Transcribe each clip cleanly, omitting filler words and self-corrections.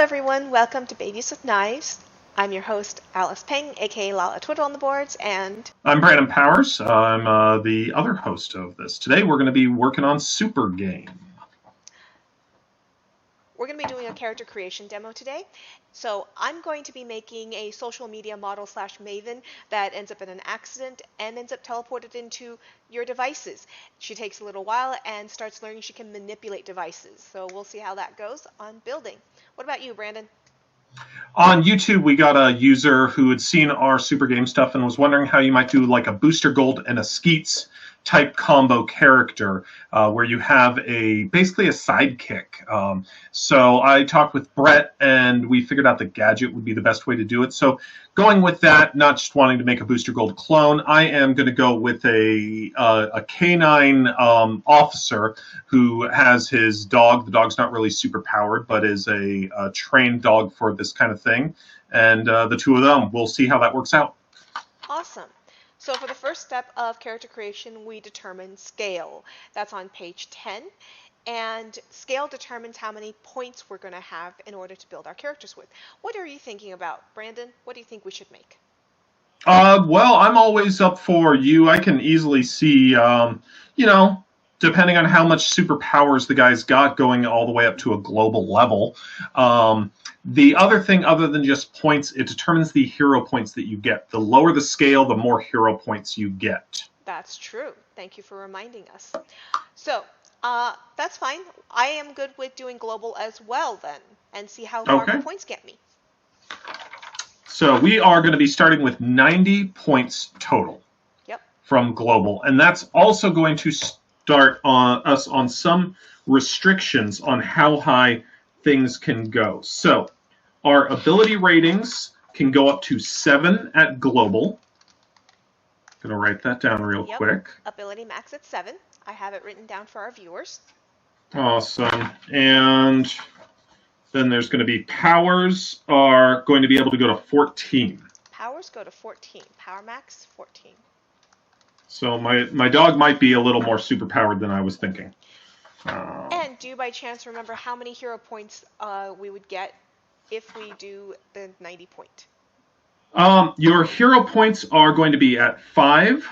everyone, welcome to Babies with Knives. I'm your host, Alice Peng, aka Lala Twiddle on the boards, and I'm Brandon Powers. I'm the other host of this. Today we're going to be working on Supergame. we're going to be doing a character creation demo today. So I'm going to be making a social media model slash maven that ends up in an accident and ends up teleported into your devices. She takes a little while and starts learning she can manipulate devices. So we'll see how that goes on building. What about you, Brandon? On YouTube, we got a user who had seen our Supergame stuff and was wondering how you might do like a Booster Gold and a Skeets type combo character where you have basically a sidekick. So I talked with Brett and we figured out that Gadget would be the best way to do it. So going with that, not just wanting to make a Booster Gold clone, I am going to go with a canine officer who has his dog. The dog's not really super powered, but is a trained dog for this kind of thing. And the two of them, we'll see how that works out. Awesome. So for the first step of character creation, we determine scale. That's on page 10. And scale determines how many points we're going to have in order to build our characters with. What are you thinking about, Brandon? What do you think we should make? Well, I'm always up for you. I can easily see, depending on how much superpowers the guy's got, going all the way up to a global level. The other thing, other than just points, it determines the hero points that you get. The lower the scale, the more hero points you get. That's true. Thank you for reminding us. So, that's fine. I am good with doing global as well then, and see how far my Okay. points get me. So we are going to be starting with 90 points total Yep. from global, and that's also going to start us on some restrictions on how high things can go. So our ability ratings can go up to 7 at global. I'm going to write that down real quick. Ability max at 7. I have it written down for our viewers. Awesome. And then there's going to be powers are going to be able to go to 14. Powers go to 14. Power max 14. So my dog might be a little more superpowered than I was thinking. And do you by chance remember how many hero points we would get if we do the 90 point? Your hero points are going to be at 5.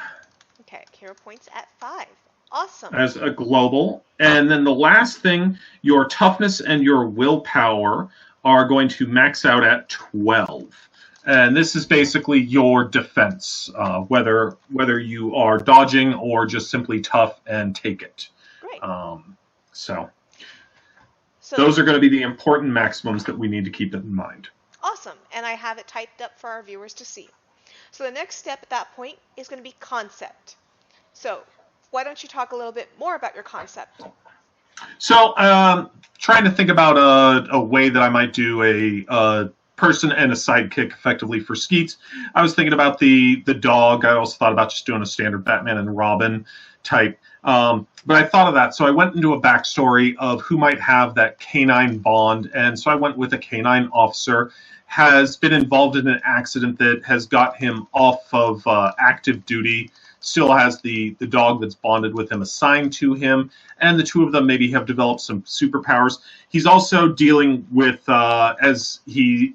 Okay, hero points at 5. Awesome. As a global. And then the last thing, your toughness and your willpower are going to max out at 12. And this is basically your defense, whether you are dodging or just simply tough and take it. Great. So So those are going to be the important maximums that we need to keep in mind. awesome. And I have it typed up for our viewers to see. So the next step at that point is going to be concept. So why don't you talk a little bit more about your concept? So trying to think about a way that I might do a person and a sidekick effectively for Skeets. I was thinking about the dog. I also thought about just doing a standard Batman and Robin type. But I thought of that, so I went into a backstory of who might have that canine bond, and so I went with a canine officer, has been involved in an accident that has got him off of active duty, still has the dog that's bonded with him assigned to him, and the two of them maybe have developed some superpowers. He's also dealing with, as he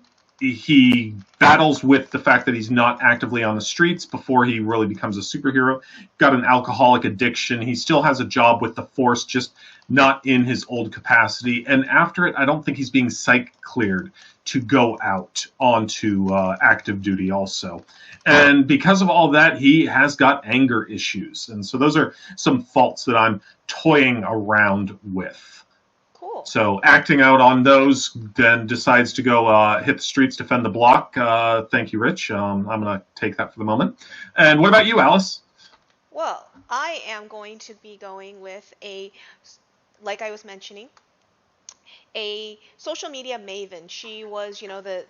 battles with the fact that he's not actively on the streets before he really becomes a superhero. Got an alcoholic addiction. He still has a job with the Force, just not in his old capacity. And after it, I don't think he's being psych cleared to go out onto active duty also. And because of all that, he has got anger issues. And so those are some faults that I'm toying around with. Cool. So acting out on those, then decides to go hit the streets, defend the block. Thank you, Rich. I'm going to take that for the moment. And what about you, Alice? Well, I am going to be going with like I was mentioning, a social media maven. She was, the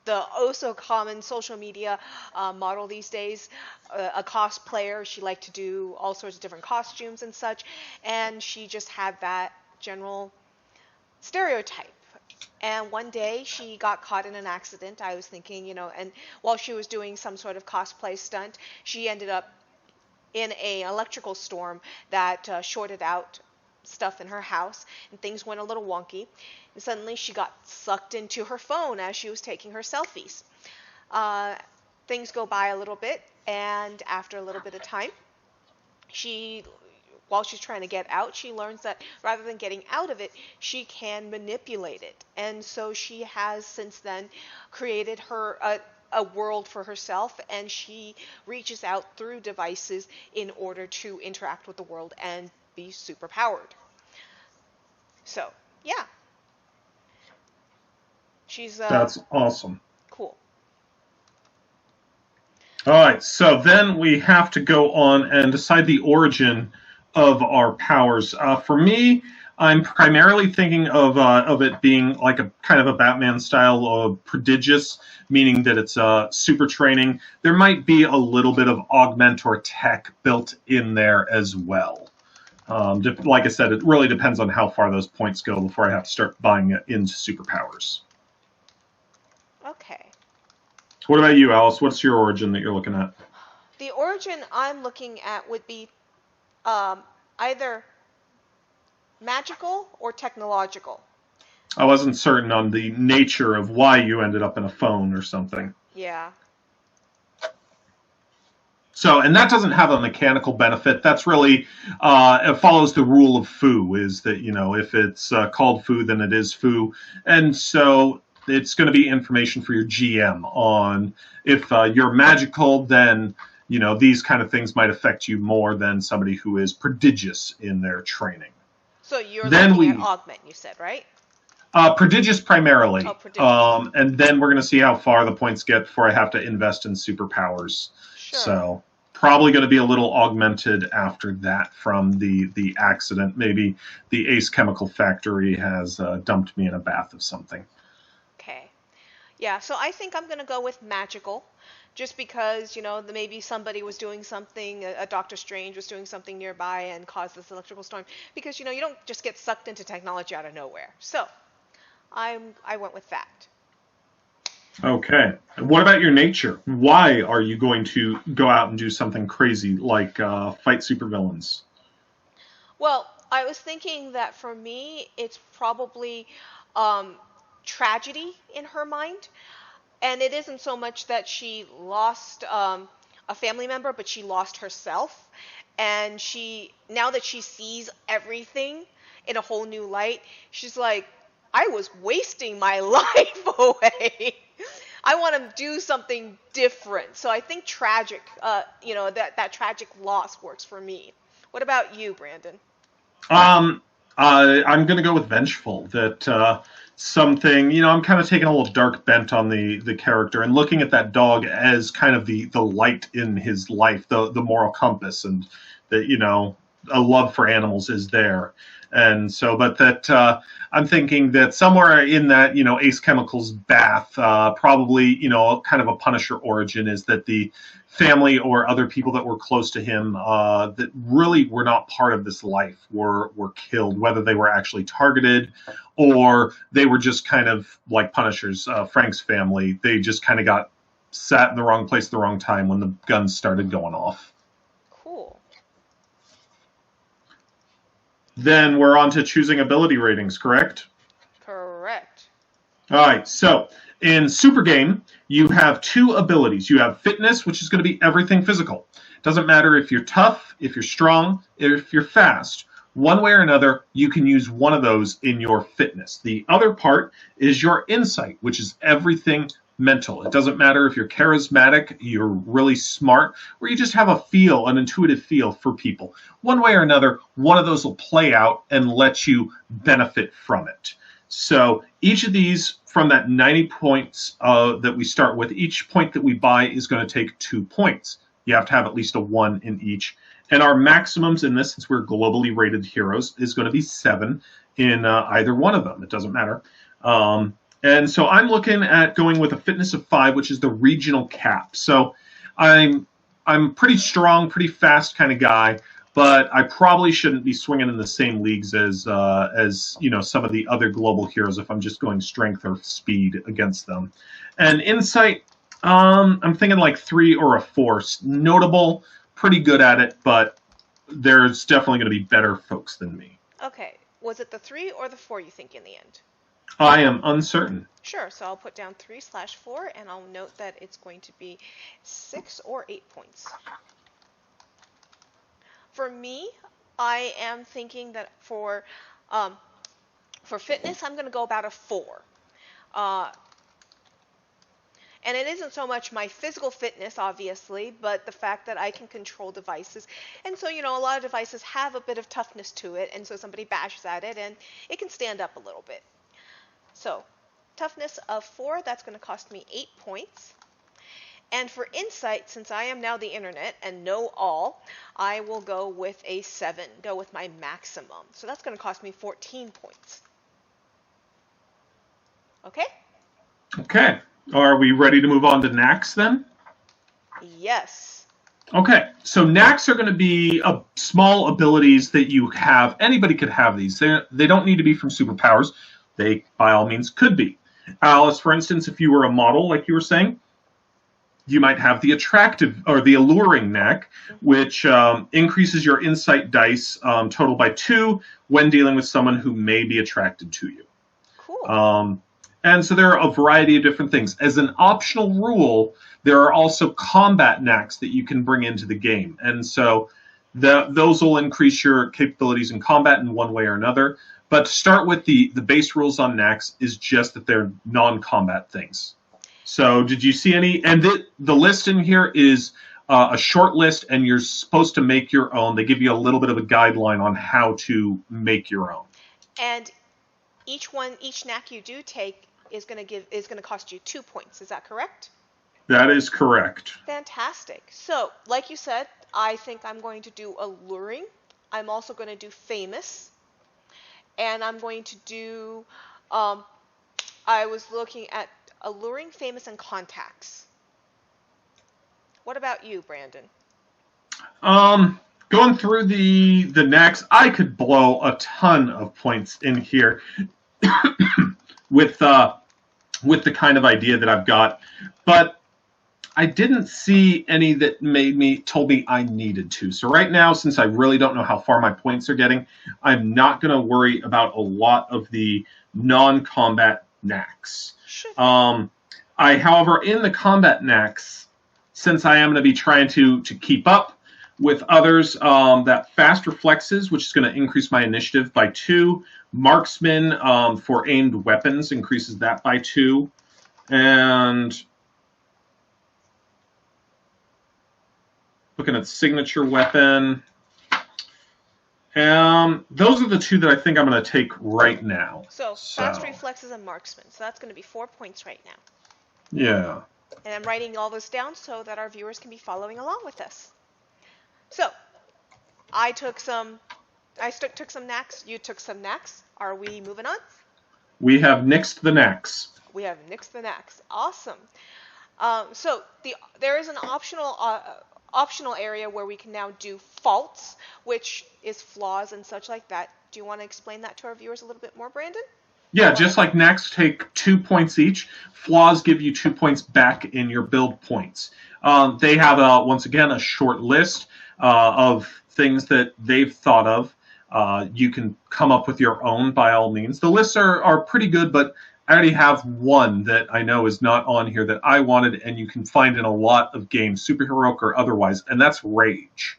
oh so common social media model these days, a cosplayer. She liked to do all sorts of different costumes and such, and she just had that general stereotype. And one day she got caught in an accident. I was thinking, and while she was doing some sort of cosplay stunt, she ended up in an electrical storm that shorted out stuff in her house, and things went a little wonky. And suddenly she got sucked into her phone as she was taking her selfies. Uh, Things go by a little bit, and after a little bit of time, she while she's trying to get out, she learns that rather than getting out of it, she can manipulate it. And so she has since then created a world for herself, and she reaches out through devices in order to interact with the world and be super powered. So, yeah, she's That's awesome. cool. All right, so then we have to go on and decide the origin of our powers. For me, I'm primarily thinking of it being like a kind of a Batman style of prodigious, meaning that it's super training. There might be a little bit of augment or tech built in there as well. Like I said, it really depends on how far those points go before I have to start buying it into superpowers. Okay. What about you, Alice? What's your origin that you're looking at? The origin I'm looking at would be either magical or technological. I wasn't certain on the nature of why you ended up in a phone or something. Yeah. So, and that doesn't have a mechanical benefit. That's really, it follows the rule of foo, is that, if it's called foo, then it is foo. And so it's going to be information for your GM on if you're magical, then, these kind of things might affect you more than somebody who is prodigious in their training. So you're looking at augment, you said, right? Prodigious primarily. Oh, prodigious. And then we're going to see how far the points get before I have to invest in superpowers. Sure. So probably going to be a little augmented after that from the accident. Maybe the Ace Chemical Factory has dumped me in a bath of something. Okay. Yeah, so I think I'm going to go with magical. Just because, maybe somebody was doing something, a Doctor Strange was doing something nearby and caused this electrical storm. Because, you don't just get sucked into technology out of nowhere. So, I went with that. Okay. What about your nature? Why are you going to go out and do something crazy like fight supervillains? Well, I was thinking that for me, it's probably tragedy in her mind. And it isn't so much that she lost a family member, but she lost herself. And now that she sees everything in a whole new light, she's like, I was wasting my life away. I want to do something different. So I think tragic, that tragic loss works for me. What about you, Brandon? I'm going to go with vengeful. That something, I'm kind of taking a little dark bent on the character and looking at that dog as kind of the light in his life, the moral compass, and that a love for animals is there. And so, but that I'm thinking that somewhere in that, Ace Chemical's bath, probably, kind of a Punisher origin is that the family or other people that were close to him that really were not part of this life were killed, whether they were actually targeted or they were just kind of like Punishers, Frank's family. They just kind of got sat in the wrong place at the wrong time when the guns started going off. Cool. Then we're on to choosing ability ratings, correct? Correct. All right, so in Supergame, you have two abilities. You have fitness, which is going to be everything physical. Doesn't matter if you're tough, if you're strong, if you're fast. One way or another, you can use one of those in your fitness. The other part is your insight, which is everything mental. It doesn't matter if you're charismatic, you're really smart, or you just have an intuitive feel for people. One way or another, one of those will play out and let you benefit from it. So each of these, from that 90 points that we start with, each point that we buy is going to take 2 points. You have to have at least a 1 in each. And our maximums in this, since we're globally rated heroes, is going to be 7 in either one of them. It doesn't matter. And so I'm looking at going with a fitness of 5, which is the regional cap. So I'm pretty strong, pretty fast kind of guy, but I probably shouldn't be swinging in the same leagues as some of the other global heroes if I'm just going strength or speed against them. And insight, I'm thinking like 3 or a 4. Notable, pretty good at it, but there's definitely going to be better folks than me. Okay. Was it the 3 or the 4 you think in the end? I am uncertain. Sure, so I'll put down 3/4 and I'll note that it's going to be 6 or 8 points. For me, I am thinking that for fitness, I'm going to go about a 4. Uh, and it isn't so much my physical fitness, obviously, but the fact that I can control devices. And so, a lot of devices have a bit of toughness to it, and so somebody bashes at it, and it can stand up a little bit. So, toughness of 4, that's going to cost me 8 points. And for insight, since I am now the internet and know all, I will go with a 7, go with my maximum. So that's going to cost me 14 points. Okay? Okay. Are we ready to move on to knacks then? Yes. Okay, so knacks are going to be small abilities that you have. Anybody could have these. They don't need to be from superpowers. They, by all means, could be. Alice, for instance, if you were a model, like you were saying, you might have the attractive or the alluring knack, which increases your insight dice total by 2 when dealing with someone who may be attracted to you. Cool. And so there are a variety of different things. As an optional rule, there are also combat knacks that you can bring into the game. And so those will increase your capabilities in combat in one way or another. But to start with, the base rules on knacks is just that they're non-combat things. So did you see any? And the list in here is a short list, and you're supposed to make your own. They give you a little bit of a guideline on how to make your own. And each knack you do take is going to cost you 2 points. Is that correct? That is correct. Fantastic. So, like you said, I think I'm going to do alluring. I'm also going to do famous. And I'm going to do, I was looking at alluring, famous, and contacts. What about you, Brandon? Going through the knacks, I could blow a ton of points in here with the kind of idea that I've got, but I didn't see any that told me I needed to. So right now, since I really don't know how far my points are getting, I'm not going to worry about a lot of the non-combat knacks. Sure. However, in the combat knacks, since I am going to be trying to keep up with others, that fast reflexes, which is going to increase my initiative by 2. Marksman for aimed weapons increases that by 2. And looking at signature weapon. Those are the 2 that I think I'm going to take right now. So fast reflexes and marksman. So that's going to be 4 points right now. Yeah. And I'm writing all this down so that our viewers can be following along with us. So, I took some knacks. You took some knacks. Are we moving on? We have nixed the knacks. We have nixed the knacks. Awesome. So there is an optional area where we can now do faults, which is flaws and such like that. Do you want to explain that to our viewers a little bit more, Brandon? Yeah, just like knacks take 2 points each, flaws give you 2 points back in your build points. They have, once again, a short list of things that they've thought of. You can come up with your own by all means. The lists are pretty good, but I already have one that I know is not on here that I wanted, and you can find in a lot of games, superheroic or otherwise, and that's rage.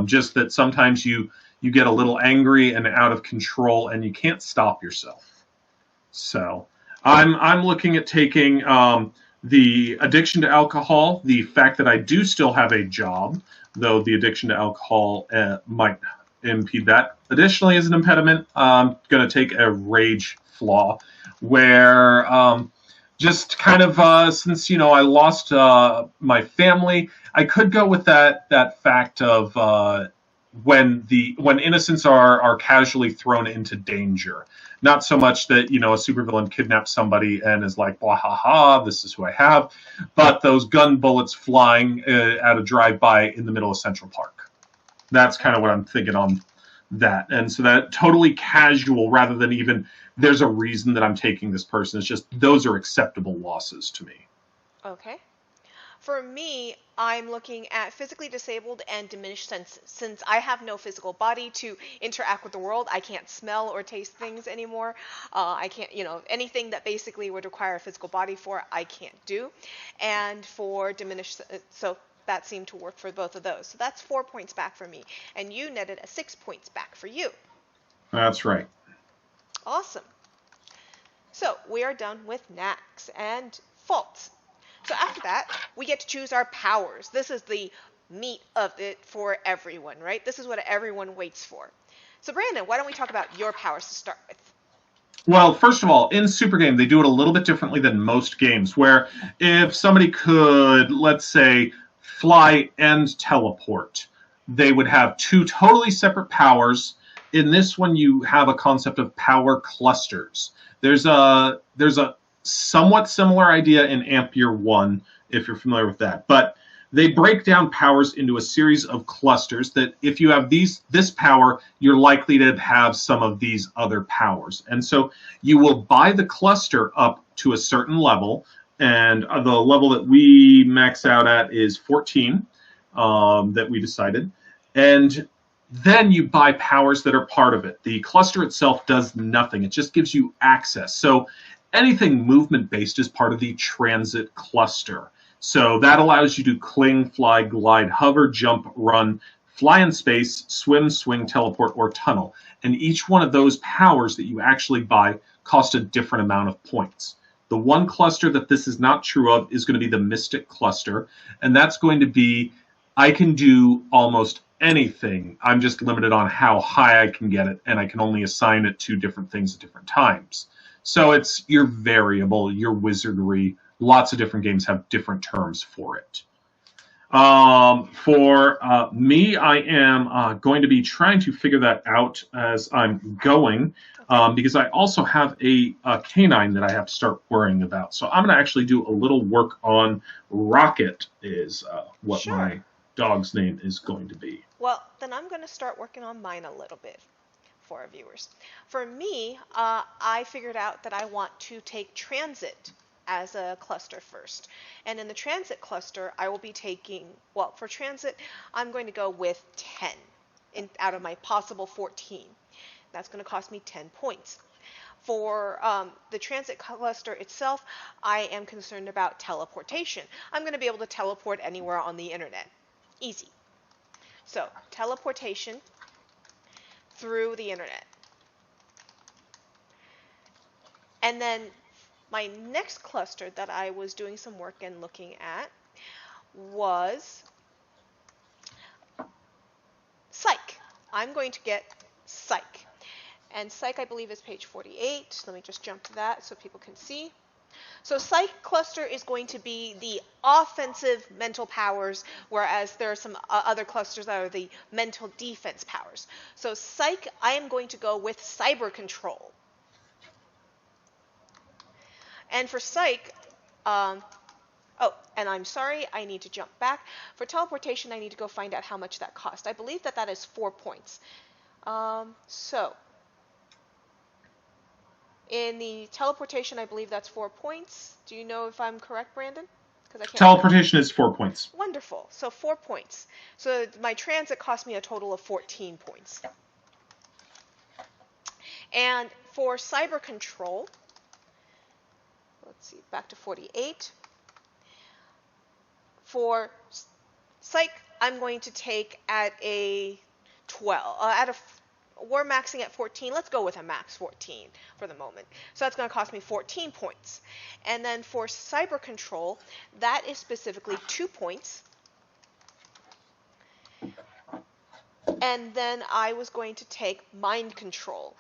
Just that sometimes you get a little angry and out of control, and you can't stop yourself. So I'm looking at taking the addiction to alcohol, the fact that I do still have a job, though the addiction to alcohol might impede that. Additionally, as an impediment, I'm going to take a rage flaw, where just kind of since I lost my family, I could go with that fact of when innocents are casually thrown into danger. Not so much that, a supervillain kidnaps somebody and is like, blah, ha, ha, this is who I have, but those gun bullets flying at a drive-by in the middle of Central Park. That's kind of what I'm thinking on that. And so that totally casual, rather than even there's a reason that I'm taking this person. It's just those are acceptable losses to me. Okay. For me, I'm looking at physically disabled and diminished senses. Since I have no physical body to interact with the world, I can't smell or taste things anymore. I can't, anything that basically would require a physical body for, I can't do. And for diminished, so that seemed to work for both of those. So that's 4 points back for me. And you netted a 6 points back for you. That's right. Awesome. So we are done with knacks and faults. So after that, we get to choose our powers. This is the meat of it for everyone, right? This is what everyone waits for. So Brandon, why don't we talk about your powers to start with? Well, first of all, in Supergame, they do it a little bit differently than most games, where if somebody could, let's say, fly and teleport, they would have two totally separate powers. In this one, you have a concept of power clusters. There's a somewhat similar idea in Ampere 1, if you're familiar with that. But they break down powers into a series of clusters that if you have this power, you're likely to have some of these other powers. And so you will buy the cluster up to a certain level, and the level that we max out at is 14 that we decided. And then you buy powers that are part of it. The cluster itself does nothing. It just gives you access. So anything movement-based is part of the transit cluster. So that allows you to cling, fly, glide, hover, jump, run, fly in space, swim, swing, teleport, or tunnel. And each one of those powers that you actually buy cost a different amount of points. The one cluster that this is not true of is going to be the Mystic cluster, and that's going to be, I can do almost anything. I'm just limited on how high I can get it, and I can only assign it to different things at different times. So it's your variable, your wizardry. Lots of different games have different terms for it. For me, I am going to be trying to figure that out as I'm going, because I also have a canine that I have to start worrying about. So I'm going to actually do a little work on Rocket, is what Sure. my dog's name is going to be. Well, then I'm going to start working on mine a little bit for our viewers. For me, I figured out that I want to take transit as a cluster first. And in the transit cluster, I will be taking, well, for transit, I'm going to go with 10 out of my possible 14. That's going to cost me 10 points. For the transit cluster itself, I am concerned about teleportation. I'm going to be able to teleport anywhere on the internet. Easy. So, teleportation through the internet. And then my next cluster that I was doing some work and looking at was Psych. I'm going to get Psych. And Psych, I believe, is page 48. Let me just jump to that so people can see. So Psych cluster is going to be the offensive mental powers, whereas there are some other clusters that are the mental defense powers. So Psych, I am going to go with Cyber Control. And for Psych, oh, and I'm sorry, I need to jump back. For teleportation, I need to go find out how much that cost. I believe that that is 4 points. So, in the teleportation, I believe that's 4 points. Do you know if I'm correct, Brandon? Because I can't Teleportation is 4 points. Wonderful. So 4 points. So my transit cost me a total of 14 points. And for cyber control, let's see, back to 48. For psych, I'm going to take at a 12. We're maxing at 14. Let's go with a max 14 for the moment. So that's going to cost me 14 points. And then for cyber control, that is specifically 2 points. And then I was going to take mind control.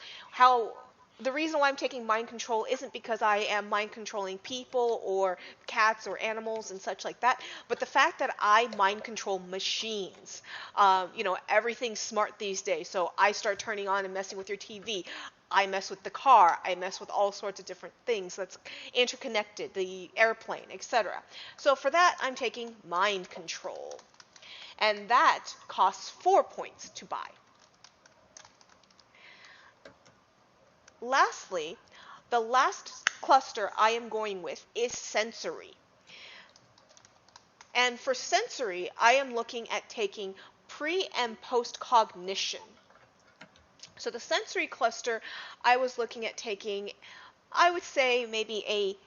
The reason why I'm taking mind control isn't because I am mind controlling people or cats or animals and such like that, but the fact that I mind control machines. Everything's smart these days, so I start turning on and messing with your TV. I mess with the car. I mess with all sorts of different things that's interconnected, the airplane, etc. So for that, I'm taking mind control. And that costs 4 points to buy. Lastly, the last cluster I am going with is sensory. And for sensory, I am looking at taking pre and post cognition. So the sensory cluster, I was looking at taking, I would say maybe a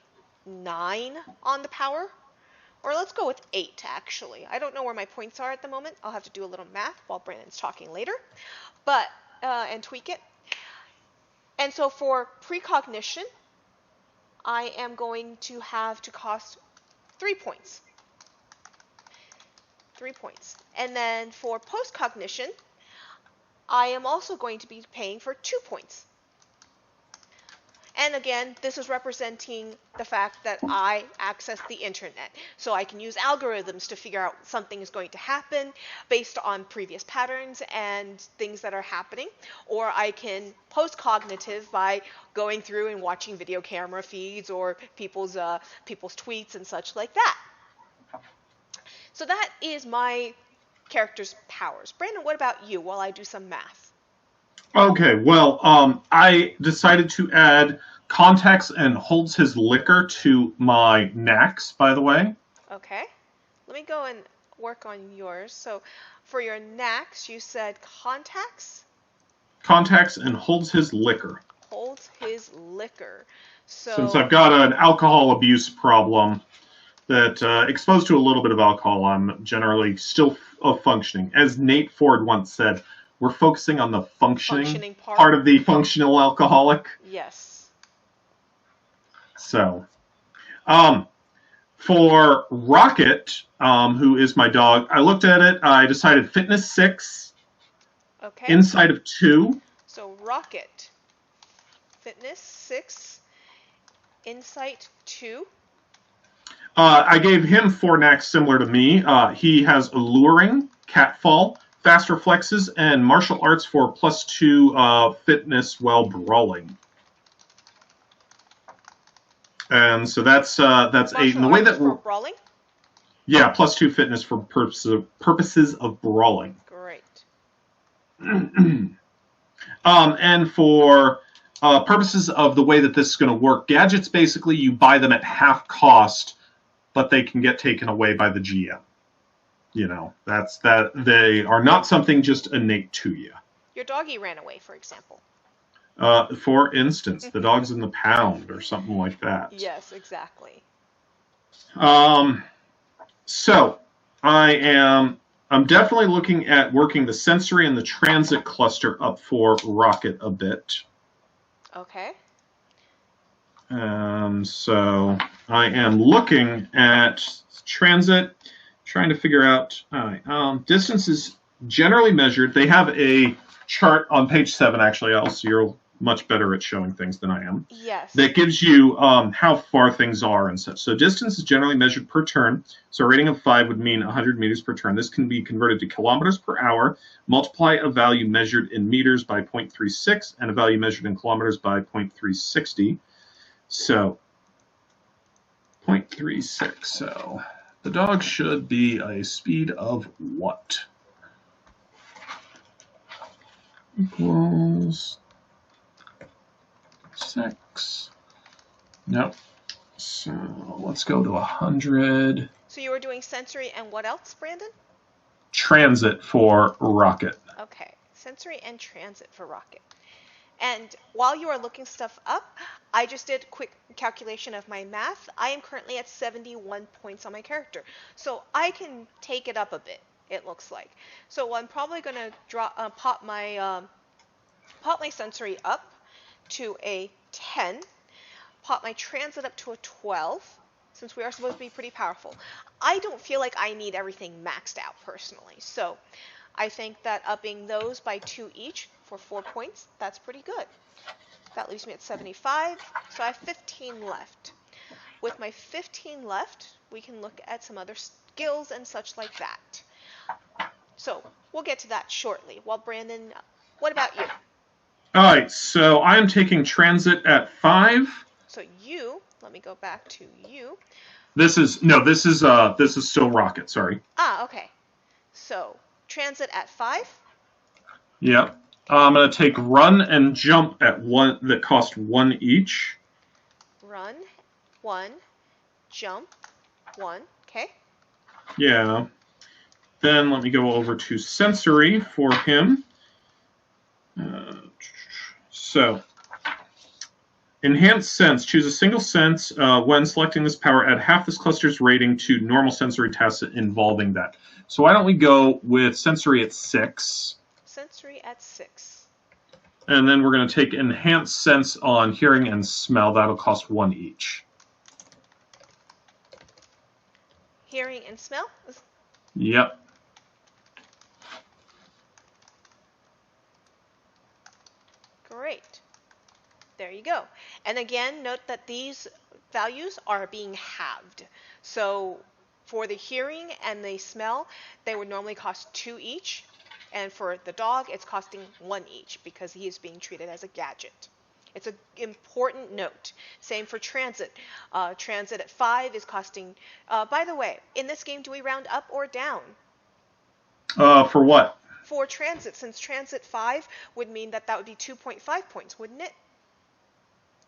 9 on the power. Or let's go with 8, actually. I don't know where my points are at the moment. I'll have to do a little math while Brandon's talking later. But, and tweak it. And so for precognition, I am going to have to cost 3 points. 3 points. And then for postcognition, I am also going to be paying for 2 points. And again, this is representing the fact that I access the internet. So I can use algorithms to figure out something is going to happen based on previous patterns and things that are happening. Or I can post-cognitive by going through and watching video camera feeds or people's tweets and such like that. So that is my character's powers. Brandon, what about you while I do some math? Okay, well, I decided to add contacts and holds his liquor to my knacks, by the way. Okay. Let me go and work on yours. So for your knacks, you said contacts? Contacts and holds his liquor. Holds his liquor. So since I've got an alcohol abuse problem that exposed to a little bit of alcohol, I'm generally still functioning. As Nate Ford once said, we're focusing on the functioning part of the functional alcoholic. Yes. So, for Rocket, who is my dog, I looked at it. I decided fitness 6. Okay. Insight of 2. So Rocket, fitness 6, insight 2. I gave him 4 knacks similar to me. He has alluring, catfall, fast reflexes, and martial arts for +2 fitness while brawling. And so that's 8. And the way that for brawling? Yeah, +2 fitness for purposes of brawling. Great. And for purposes of the way that this is going to work, gadgets basically you buy them at half cost, but they can get taken away by the GM. You know, that's that. They are not something just innate to you. Your doggy ran away, for example. For instance, the dog's in the pound or something like that. Yes, exactly. So I'm definitely looking at working the sensory and the transit cluster up for Rocket a bit. Okay. So I am looking at transit, trying to figure out distance is generally measured. They have a chart on page 7, actually. Else you're much better at showing things than I am. Yes. That gives you how far things are and such. So distance is generally measured per turn. So a rating of 5 would mean 100 meters per turn. This can be converted to kilometers per hour. Multiply a value measured in meters by 0.36 and a value measured in kilometers by 0.360. So 0.36. So the dog should be a speed of what? Equals 6. Nope. So let's go to 100. So you were doing sensory and what else, Brandon? Transit for Rocket. Okay. Sensory and transit for Rocket. And while you are looking stuff up, I just did a quick calculation of my math. I am currently at 71 points on my character. So I can take it up a bit, it looks like. So I'm probably going to pop my sensory up to a 10, pop my transit up to a 12, since we are supposed to be pretty powerful. I don't feel like I need everything maxed out personally, so I think that upping those by 2 each for 4 points, that's pretty good. That leaves me at 75, so I have 15 left. With my 15 left, we can look at some other skills and such like that. So we'll get to that shortly. Well, Brandon, what about you? All right, so I'm taking transit at 5. So you, let me go back to you. This is still Rocket, sorry. Ah, okay. So transit at 5. Yep. I'm going to take run and jump at 1 that cost 1 each. Run, 1, jump, 1, okay. Yeah. Then let me go over to sensory for him. So, enhanced sense. Choose a single sense. When selecting this power, add half this cluster's rating to normal sensory tests involving that. So why don't we go with sensory at 6? Sensory at 6. And then we're going to take enhanced sense on hearing and smell. That'll cost 1 each. Hearing and smell? Yep. Great. There you go. And again, note that these values are being halved. So for the hearing and the smell, they would normally cost 2 each. And for the dog, it's costing 1 each because he is being treated as a gadget. It's an important note. Same for transit. Transit at 5 is costing... by the way, in this game, do we round up or down? For what? For transit, since transit 5 would mean that would be 2.5 points, wouldn't it?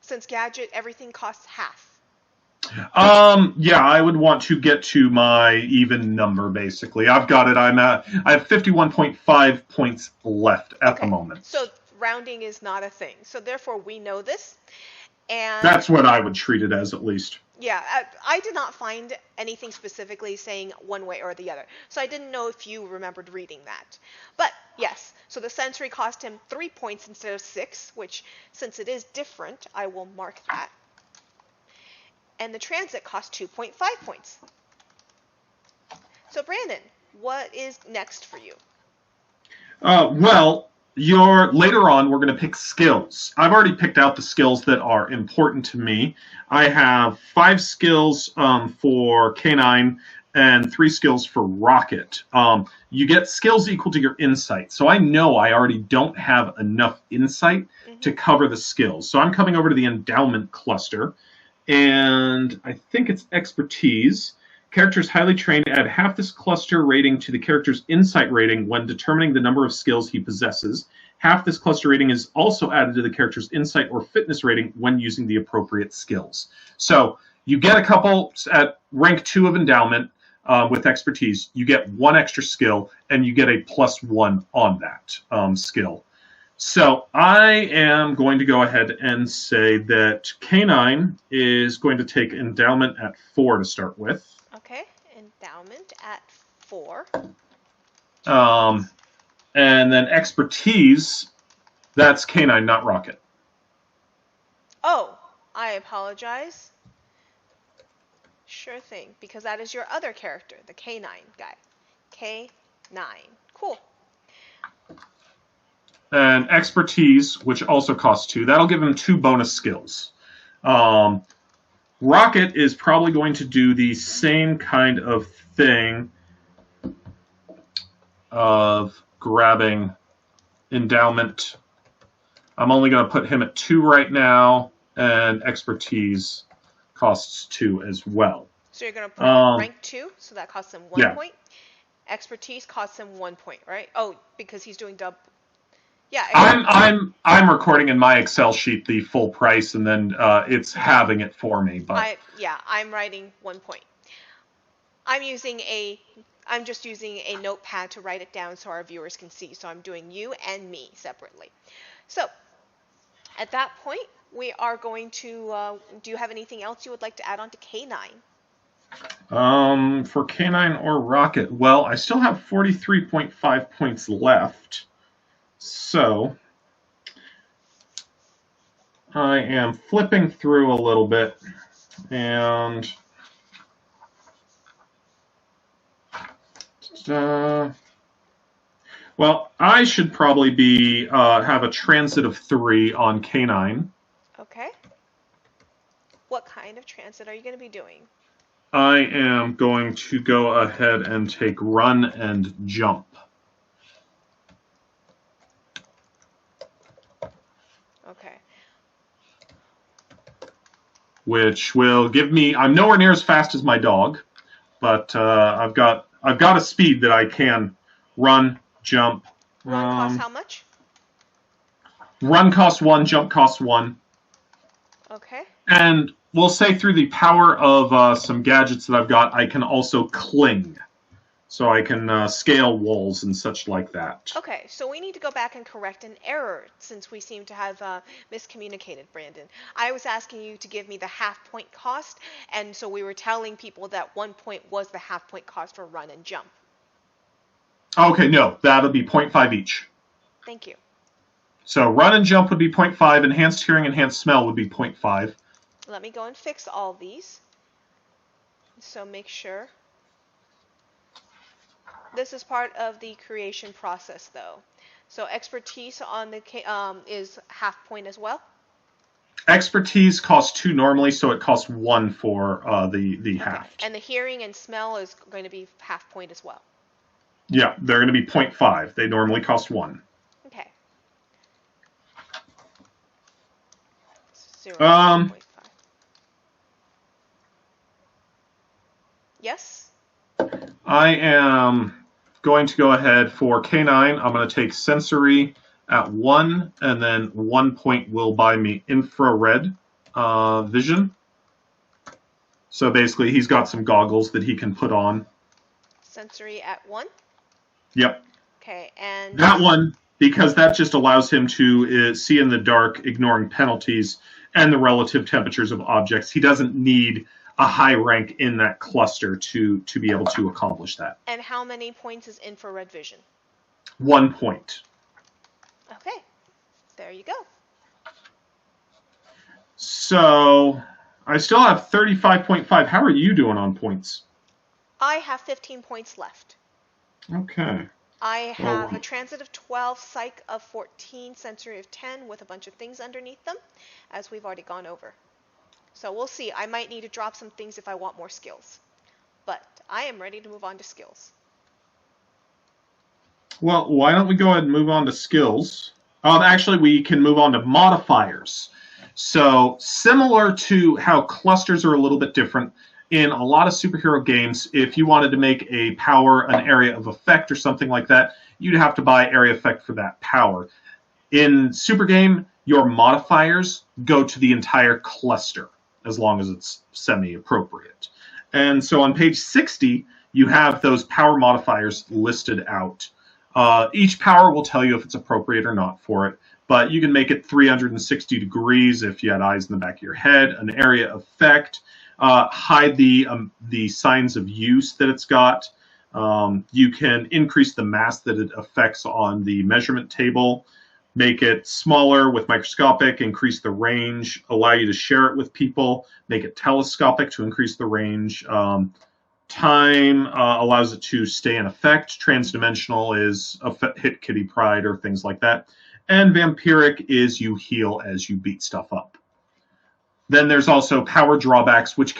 Since gadget, everything costs half. Yeah, I would want to get to my even number, basically. I've got it. I have 51.5 points left at the moment. So rounding is not a thing. So therefore, we know this. And that's what I would treat it as, at least. Yeah, I did not find anything specifically saying one way or the other. So I didn't know if you remembered reading that. But yes, so the sensory cost him 3 points instead of 6, which, since it is different, I will mark that. And the transit cost 2.5 points. So Brandon, what is next for you? Well, later on, we're going to pick skills. I've already picked out the skills that are important to me. I have 5 skills for K9 and 3 skills for Rocket. You get skills equal to your insight. So I know I already don't have enough insight to cover the skills. So I'm coming over to the endowment cluster, and I think it's expertise. Characters highly trained add half this cluster rating to the character's insight rating when determining the number of skills he possesses. Half this cluster rating is also added to the character's insight or fitness rating when using the appropriate skills. So you get a couple at rank 2 of endowment with expertise. You get 1 extra skill, and you get a +1 on that skill. So I am going to go ahead and say that K9 is going to take endowment at 4 to start with. Okay, endowment at 4. And then expertise, that's K9, not Rocket. Oh, I apologize. Sure thing, because that is your other character, the K9 guy. K9. Cool. And expertise, which also costs 2, that'll give him 2 bonus skills. Rocket is probably going to do the same kind of thing of grabbing endowment. I'm only going to put him at 2 right now, and expertise costs 2 as well. So you're going to put him rank 2, so that costs him 1 point. Expertise costs him 1 point, right? Oh, because he's doing double. Yeah. I'm recording in my Excel sheet the full price, and then it's halving it for me. But I'm writing 1 point. I'm just using a notepad to write it down so our viewers can see. So I'm doing you and me separately. So at that point, we are going to. Do you have anything else you would like to add on to K9? For K9 or Rocket, well, I still have 43.5 points left. So I am flipping through a little bit, and well, I should probably be have a transit of 3 on K9. Okay. What kind of transit are you going to be doing? I am going to go ahead and take run and jump. Okay. Which will give me. I'm nowhere near as fast as my dog, but I've got a speed that I can run, jump. Run costs how much? Run costs 1, jump costs 1. Okay. And we'll say through the power of some gadgets that I've got, I can also cling. So I can scale walls and such like that. Okay, so we need to go back and correct an error since we seem to have miscommunicated, Brandon. I was asking you to give me the half point cost, and so we were telling people that 1 point was the half point cost for run and jump. Okay, no, that'll be zero point 0.5 each. Thank you. So run and jump would be 0.5, enhanced hearing, enhanced smell would be 0.5. Let me go and fix all these. So make sure. This is part of the creation process, though. So expertise on the is half point as well. Expertise costs 2 normally, so it costs 1 for the Okay. half. And the hearing and smell is going to be half point as well. Yeah, they're going to be 0.5. They normally cost 1. Okay. 0, Um, 0.5. Yes? I am going to go ahead for K9. I'm going to take sensory at 1, and then 1 point will buy me infrared vision. So basically, he's got some goggles that he can put on. Sensory at 1? Yep. Okay, and That one, because that just allows him to see in the dark, ignoring penalties and the relative temperatures of objects. He doesn't need a high rank in that cluster to be able to accomplish that. and how many points is infrared vision? 1 point. Okay, there you go. So I still have 35.5. How are you doing on points? I have 15 points left. Okay. I have Well, a transit of 12, psych of 14, sensory of 10 with a bunch of things underneath them, as we've already gone over. So we'll see. I might need to drop some things if I want more skills. But I am ready to move on to skills. well, why don't we go ahead and move on to skills? Actually, we can move on to modifiers. So, similar to how clusters are a little bit different, in a lot of superhero games, if you wanted to make a power an area of effect or something like that, you'd have to buy area effect for that power. In Supergame, your modifiers go to the entire cluster, as long as it's semi-appropriate. And so on page 60, you have those power modifiers listed out. Each power will tell you if it's appropriate or not for it, but you can make it 360 degrees if you had eyes in the back of your head, an area effect, hide the signs of use that it's got. You can increase the mass that it affects on the measurement table, make it smaller with microscopic, increase the range, allow you to share it with people, make it telescopic to increase the range. Time allows it to stay in effect. Transdimensional is hit kitty pride or things like that. And vampiric is you heal as you beat stuff up. Then there's also power drawbacks, which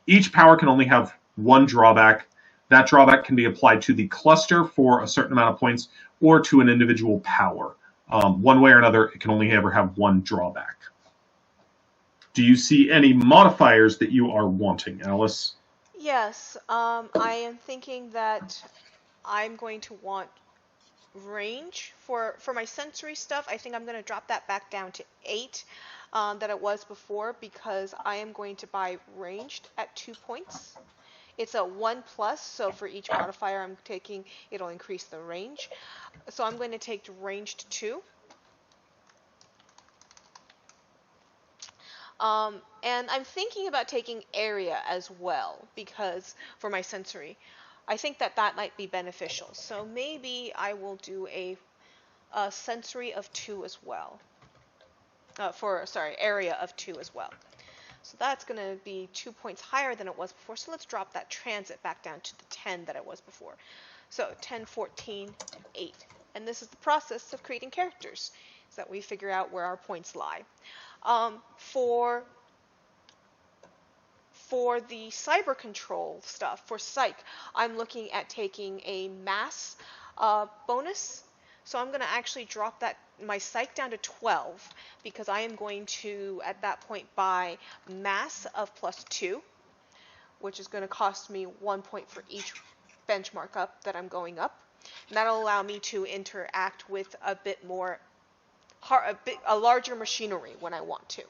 each power can only have one drawback. That drawback can be applied to the cluster for a certain amount of points or to an individual power. One way or another, it can only ever have one drawback. Do you see any modifiers that you are wanting, Alice? Yes, I am thinking that I'm going to want range for my sensory stuff. I think I'm going to drop that back down to 8 that it was before, because I am going to buy ranged at 2 points. It's a 1 plus, so for each modifier I'm taking, it'll increase the range. So I'm going to take ranged 2. And I'm thinking about taking area as well, because for my sensory, I think that might be beneficial. So maybe I will do a sensory of 2 as well. Area of 2 as well. So that's going to be 2 points higher than it was before. So let's drop that transit back down to the 10 that it was before. So 10, 14, 8. And this is the process of creating characters, is that we figure out where our points lie. For the cyber control stuff, for psych, I'm looking at taking a mass bonus. So I'm going to actually drop my psych down to 12, because I am going to, at that point, buy mass of +2, which is going to cost me 1 point for each benchmark up that I'm going up. And that'll allow me to interact with a larger machinery when I want to.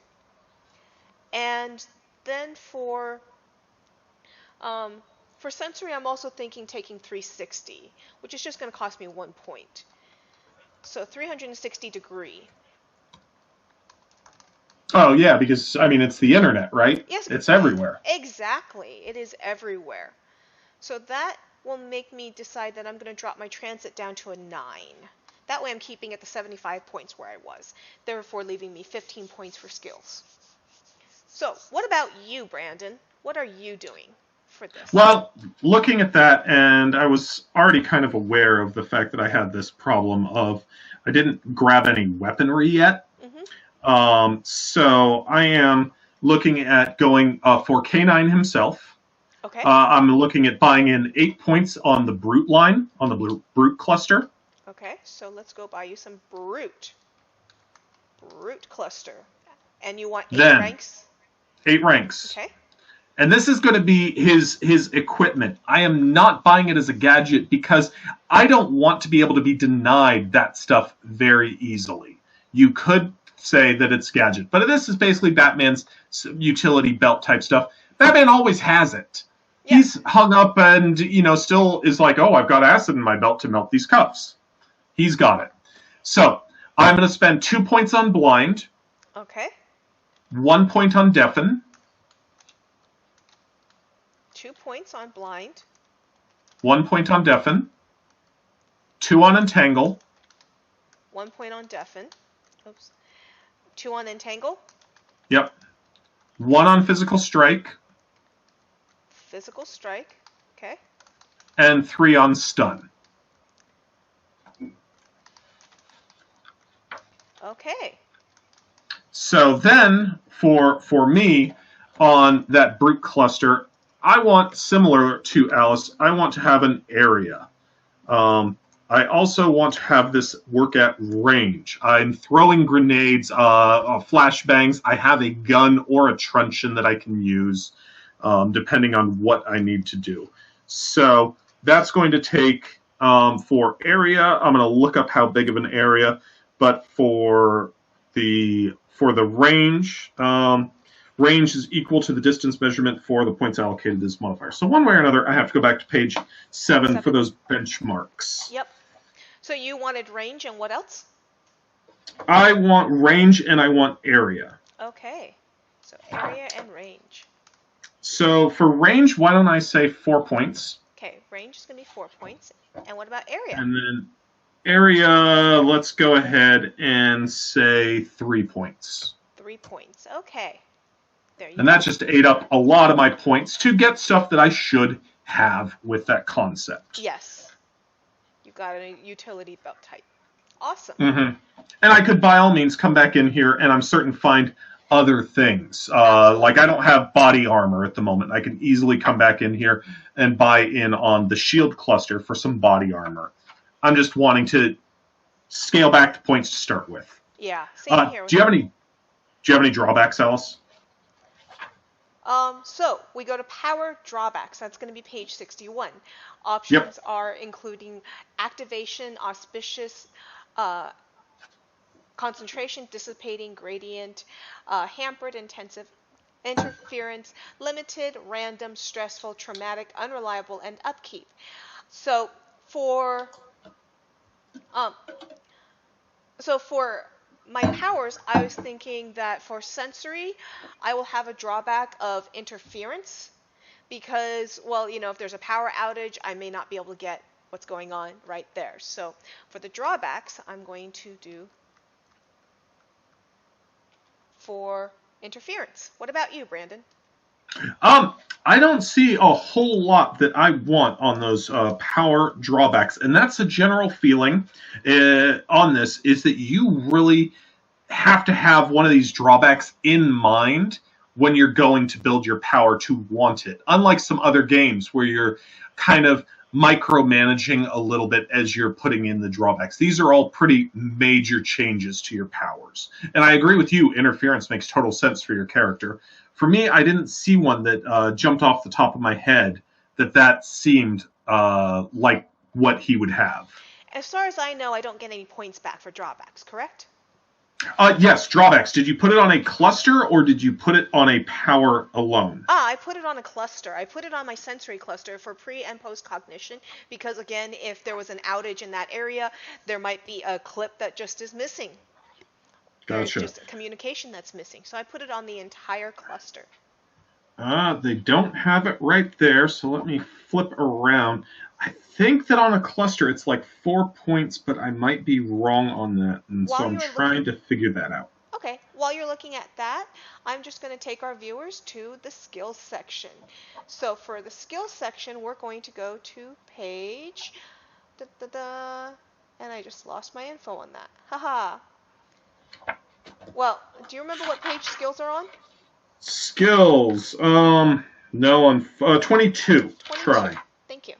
And then um, for sensory, I'm also thinking taking 360, which is just going to cost me 1 point. So 360 degree. Oh yeah, because I mean it's the internet, right? Yes, It's everywhere. exactly. It is everywhere. So that will make me decide that I'm going to drop my transit down to a 9. That way I'm keeping at the 75 points where I was, therefore leaving me 15 points for skills. So, what about you, Brandon? What are you doing for this? Well, looking at that, and I was already kind of aware of the fact that I had this problem of I didn't grab any weaponry yet. Mm-hmm. So I am looking at going for K9 himself. Okay. I'm looking at buying in 8 points on the brute line, on the brute cluster. Okay, so let's go buy you some brute. Brute cluster. And you want 8 Then ranks? 8 ranks. Okay. And this is going to be his equipment. I am not buying it as a gadget because I don't want to be able to be denied that stuff very easily. You could say that it's gadget, but this is basically Batman's utility belt type stuff. Batman always has it. Yeah. He's hung up and still is like, oh, I've got acid in my belt to melt these cuffs. He's got it. So I'm going to spend 2 points on blind. Okay. 1 point on deafen. 2 points on blind. 1 point on deafen. 2 on entangle. 1 point on deafen. Oops. 2 on entangle. Yep. 1 on physical strike. Physical strike. Okay. And 3 on stun. Okay. So then, for me, on that brute cluster, I want, similar to Alice, I want to have an area. I also want to have this work at range. I'm throwing grenades, flashbangs. I have a gun or a truncheon that I can use, depending on what I need to do. So that's going to take, for area, I'm going to look up how big of an area, but for the range, range is equal to the distance measurement for the points allocated as modifier. So one way or another, I have to go back to page 7 for those benchmarks. Yep. So you wanted range and what else? I want range and I want area. Okay. So area and range. So for range, why don't I say 4 points? Okay, range is going to be 4 points. And what about area? And then area, let's go ahead and say 3 points. 3 points. Okay. There you And go. that just ate up a lot of my points to get stuff that I should have with that concept. Yes. You got a utility belt type. Awesome. Mm-hmm. And I could, by all means, come back in here and I'm certain find other things. Like I don't have body armor at the moment. I can easily come back in here and buy in on the shield cluster for some body armor. I'm just wanting to scale back the points to start with. Yeah, same here. Do you have any drawbacks, Alice? So we go to power drawbacks. That's going to be page 61. Options are including activation, auspicious, concentration, dissipating, gradient, hampered, intensive, interference, limited, random, stressful, traumatic, unreliable, and upkeep. So for my powers, I was thinking that for sensory, I will have a drawback of interference because, well, if there's a power outage, I may not be able to get what's going on right there. So for the drawbacks, I'm going to do for interference. What about you, Brandon? I don't see a whole lot that I want on those power drawbacks, and that's a general feeling on this, is that you really have to have one of these drawbacks in mind when you're going to build your power to want it. Unlike some other games where you're kind of micromanaging a little bit as you're putting in the drawbacks. These are all pretty major changes to your powers. And I agree with you, interference makes total sense for your character. For me, I didn't see one that jumped off the top of my head that seemed like what he would have. As far as I know, I don't get any points back for drawbacks, correct? Yes, drawbacks. Did you put it on a cluster or did you put it on a power alone? I put it on a cluster. I put it on my sensory cluster for pre and post cognition because, again, if there was an outage in that area, there might be a clip that just is missing. There's Gotcha. just communication that's missing. So I put it on the entire cluster. They don't have it right there, so let me flip around. I think that on a cluster it's like 4 points, but I might be wrong on that, and so While I'm you're looking, trying to figure that out. okay, while you're looking at that, I'm just going to take our viewers to the skills section. So for the skills section, we're going to go to page, da, da, da, and I just lost my info on that. Haha. Well, do you remember what page skills are on? Skills. No, on 22. 22. Try. Thank you.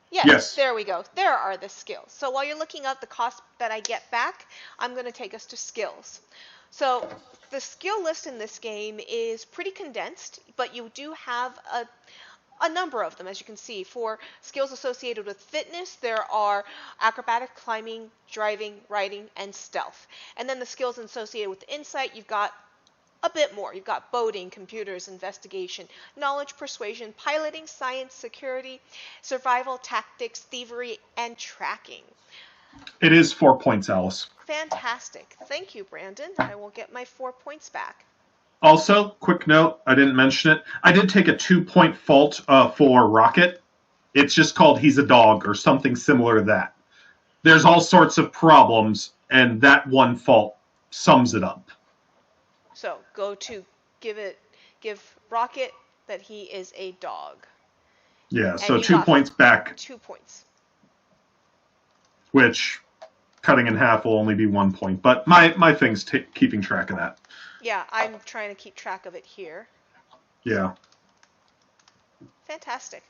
Yes, Yes. there we go. There are the skills. So while you're looking up the cost that I get back, I'm going to take us to skills. So the skill list in this game is pretty condensed, but you do have a number of them, as you can see. For skills associated with fitness, there are acrobatic, climbing, driving, riding, and stealth. And then the skills associated with insight, you've got a bit more. You've got boating, computers, investigation, knowledge, persuasion, piloting, science, security, survival, tactics, thievery, and tracking. It is 4 points, Alice. Fantastic. Thank you, Brandon. I will get my 4 points back. Also, quick note, I didn't mention it. I did take a 2 point fault for Rocket. It's just called He's a Dog or something similar to that. There's all sorts of problems, and that one fault sums it up. So go to give Rocket that he is a dog. Yeah, And so you 2 points back, 2 points. which cutting in half will only be 1 point. But my thing's keeping track of that. Yeah, I'm trying to keep track of it here. Yeah. Fantastic.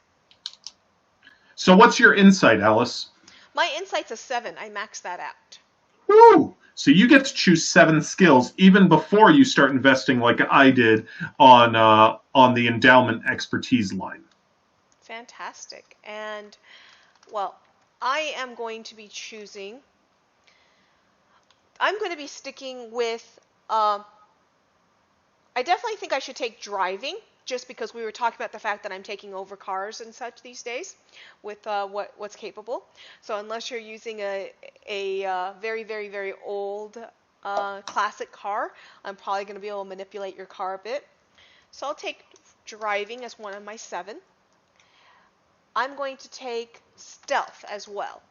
So what's your insight, Alice? My insight's a 7. I maxed that out. Woo! So you get to choose 7 skills even before you start investing, like I did on the endowment expertise line. Fantastic. And, well, I am going to be choosing. I'm going to be sticking with. I definitely think I should take driving, just because we were talking about the fact that I'm taking over cars and such these days with what's capable. So unless you're using a very, very, very old classic car, I'm probably going to be able to manipulate your car a bit. So I'll take driving as one of my 7. I'm going to take stealth as well.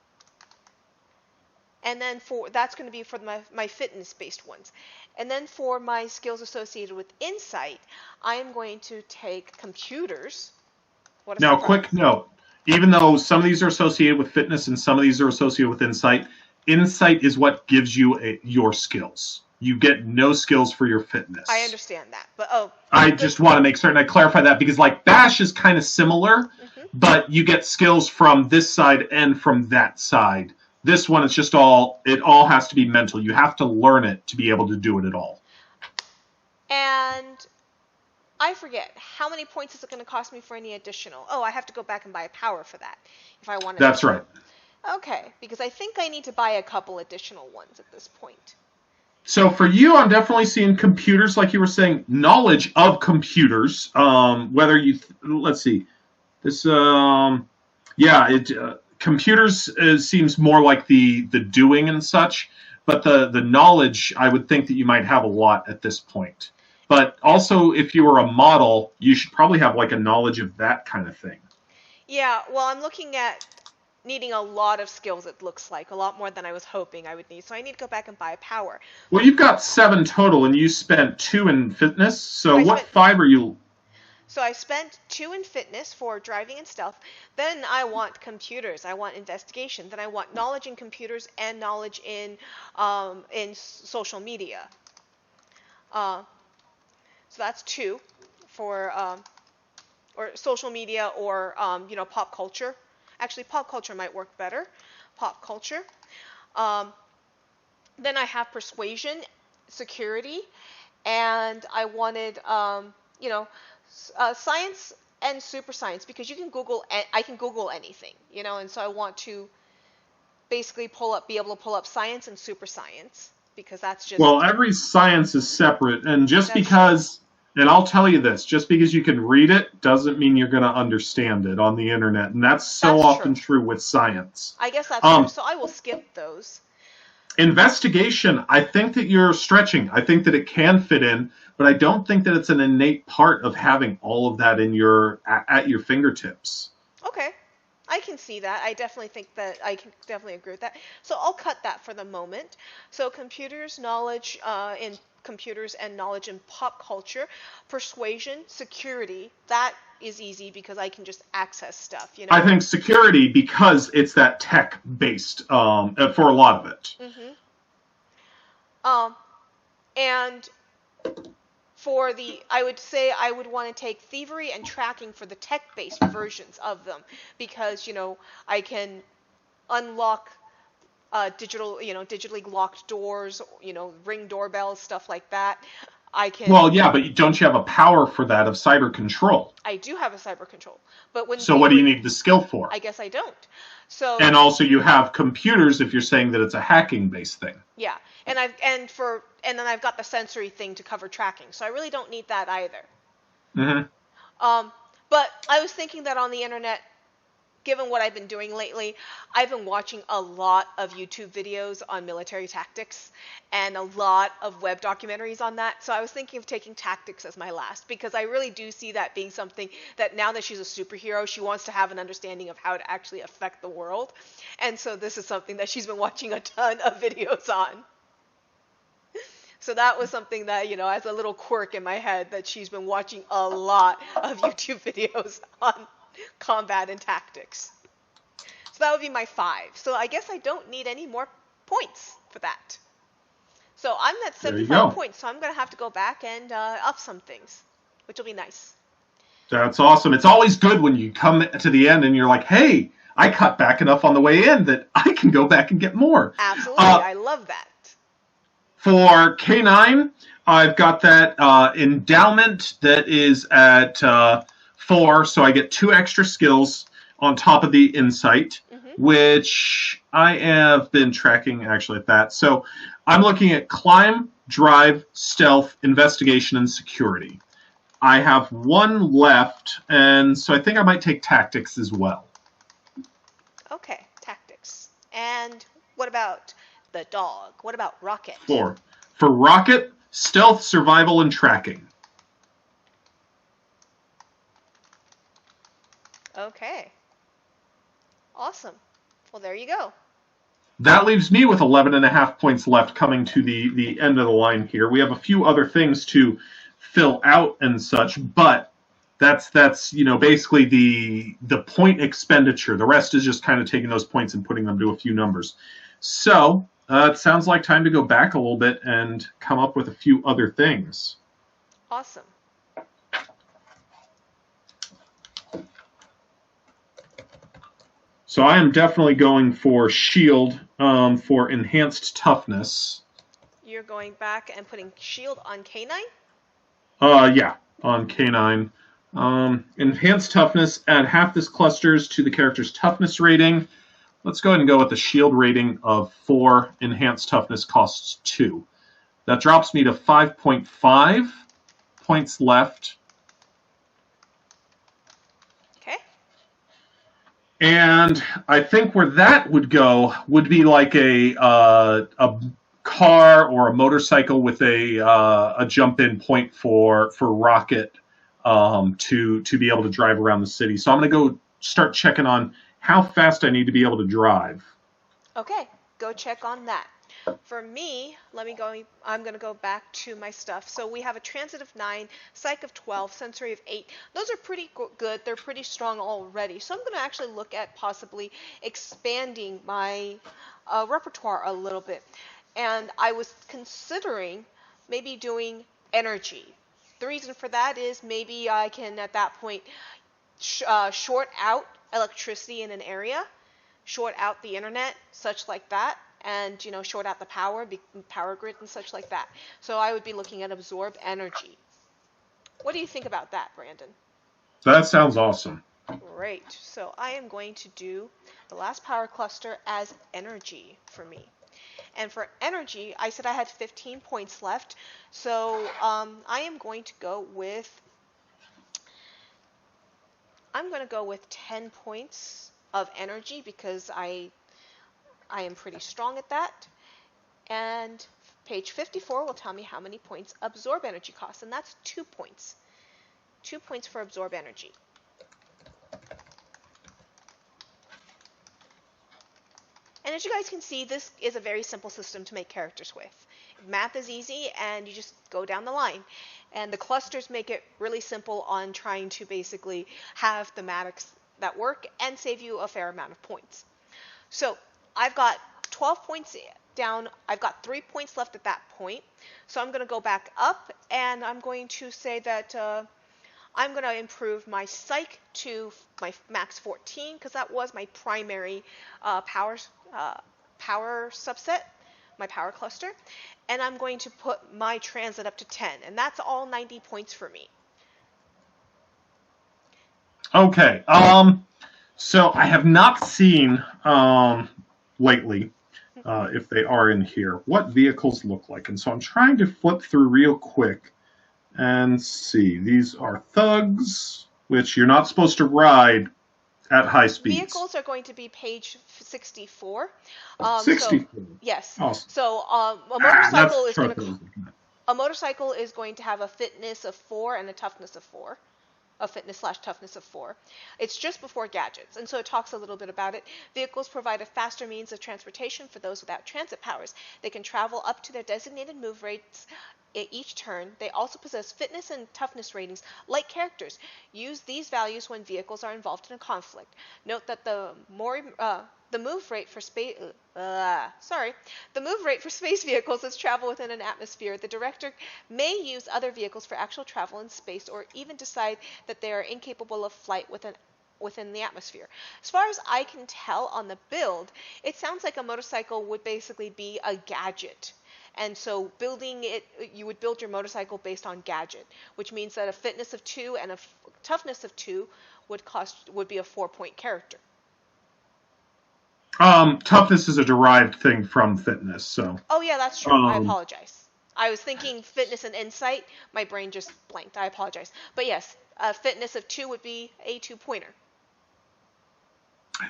And then that's going to be for my fitness-based ones. And then for my skills associated with insight, I am going to take computers. What a Now, surprise. quick note. Even though some of these are associated with fitness and some of these are associated with insight, insight is what gives you your skills. You get no skills for your fitness. I understand that, but I just want to make certain I clarify that because like Bash is kind of similar, but you get skills from this side and from that side. This one, it all has to be mental. You have to learn it to be able to do it at all. And I forget, how many points is it going to cost me for any additional? Oh, I have to go back and buy a power for that if I want to. That's right. Okay, because I think I need to buy a couple additional ones at this point. So for you, I'm definitely seeing computers, like you were saying, knowledge of computers. Whether you, let's see, this, computers seems more like the doing and such, but the knowledge, I would think that you might have a lot at this point. But also, if you were a model, you should probably have like a knowledge of that kind of thing. Yeah, well, I'm looking at needing a lot of skills, it looks like. A lot more than I was hoping I would need. So I need to go back and buy a power. Well, you've got 7 total, and you spent 2 in fitness, so what 5 are you... So I spent 2 in fitness for driving and stealth. Then I want computers. I want investigation. Then I want knowledge in computers and knowledge in social media. So that's 2 for or social media or pop culture. Actually, pop culture might work better. Pop culture. Then I have persuasion, security, and I wanted science and super science, because you can Google. I can Google anything, and so I want to basically be able to pull up science and super science. because that's Well, just every science is separate, and just that's true. because, and I'll tell you this, just because you can read it doesn't mean you're going to understand it on the internet, and that's so That's true. often true with science. I guess that's true. Um, So I will skip those. Investigation, I think that you're stretching. I think that it can fit in, but I don't think that it's an innate part of having all of that in at your fingertips. Okay. I can see that. I definitely think that I can definitely agree with that. So I'll cut that for the moment. So computers, knowledge in computers and knowledge in pop culture, persuasion, security. That is easy because I can just access stuff, you I know? think security, because it's that tech based for a lot of it. Mm-hmm. Um, and for the, I would say I would want to take thievery and tracking for the tech-based versions of them because, I can unlock digitally locked doors, ring doorbells, stuff like that. I can, Well, yeah, but don't you have a power for that of cyber control? I do have a cyber control, but when So what do you thievery, need the skill for? I guess I don't. So And also you have computers if you're saying that it's a hacking based thing. yeah, and then I've got the sensory thing to cover tracking, so I really don't need that either. Hmm. Um, but I was thinking that on the internet, given what I've been doing lately, I've been watching a lot of YouTube videos on military tactics and a lot of web documentaries on that. So I was thinking of taking tactics as my last because I really do see that being something that now that she's a superhero, she wants to have an understanding of how it actually affect the world. And so this is something that she's been watching a ton of videos on. So that was something that, as a little quirk in my head, that she's been watching a lot of YouTube videos on combat and tactics. So that would be my 5. So I guess I don't need any more points for that. So I'm at There you 75 go. points, so I'm going to have to go back and up some things, which will be nice. That's awesome. It's always good when you come to the end and you're like, hey, I cut back enough on the way in that I can go back and get more. Absolutely, I love that. For K9, I've got that endowment that is at 4, so I get 2 extra skills on top of the insight, which I have been tracking actually at that. So I'm looking at climb, drive, stealth, investigation, and security. I have 1 left, and so I think I might take tactics as well. Okay, tactics. And what about the dog? What about Rocket? 4. For rocket, stealth, survival, and tracking. Okay. Awesome. Well, there you go. That leaves me with 11.5 points left coming to the end of the line here. We have a few other things to fill out and such, but that's basically the point expenditure. The rest is just kind of taking those points and putting them to a few numbers. So it sounds like time to go back a little bit and come up with a few other things. Awesome. So I am definitely going for shield for enhanced toughness. You're going back and putting shield on K9? Yeah, on K9. Enhanced toughness, add half this clusters to the character's toughness rating. Let's go ahead and go with the shield rating of 4. Enhanced toughness costs 2. That drops me to 5.5 points left. Okay. And I think where that would go would be like a car or a motorcycle with a jump-in point for Rocket to be able to drive around the city. So I'm going to go start checking on how fast I need to be able to drive. Okay, go check on that. For me, I'm going to go back to my stuff. So we have a transit of 9, psych of 12, sensory of 8. Those are pretty good. They're pretty strong already. So I'm going to actually look at possibly expanding my repertoire a little bit. And I was considering maybe doing energy. The reason for that is maybe I can, at that point, short out electricity in an area, short out the internet, such like that, and short out the power grid and such like that. So I would be looking at absorb energy. What do you think about that, Brandon? That sounds awesome. Great. So I am going to do the last power cluster as energy for me. And for energy, I said I had 15 points left. So I am going to go with 10 points of energy because I am pretty strong at that. And page 54 will tell me how many points absorb energy costs, and that's 2 points. 2 points for absorb energy. And as you guys can see, this is a very simple system to make characters with. Math is easy, and you just go down the line. And the clusters make it really simple on trying to basically have thematics that work and save you a fair amount of points. So I've got 12 points down. I've got 3 points left at that point. So I'm going to go back up, and I'm going to say that I'm going to improve my psych to my max 14 because that was my primary power subset, my power cluster. And I'm going to put my transit up to 10, and that's all 90 points for me. Okay. So I have not seen lately, if they are in here, what vehicles look like. And so I'm trying to flip through real quick and see. These are thugs, which you're not supposed to ride at high speeds. Vehicles are going to be page 64. 64. So, yes. Awesome. So a motorcycle is going to have a fitness of 4 and a toughness of 4. A fitness/toughness of 4. It's just before gadgets, and so it talks a little bit about it. Vehicles provide a faster means of transportation for those without transit powers. They can travel up to their designated move rates each turn. They also possess fitness and toughness ratings like characters. Use these values when vehicles are involved in a conflict. Note that the move rate for space vehicles is travel within an atmosphere. The director may use other vehicles for actual travel in space, or even decide that they are incapable of flight within the atmosphere. As far as I can tell on the build, it sounds like a motorcycle would basically be a gadget. And so building it, you would build your motorcycle based on gadget, which means that a fitness of 2 and a toughness of 2 would be a 4-point character. Toughness is a derived thing from fitness, so. Oh yeah, that's true. I apologize. I was thinking fitness and insight. My brain just blanked. I apologize. But yes, a fitness of 2 would be a 2-pointer.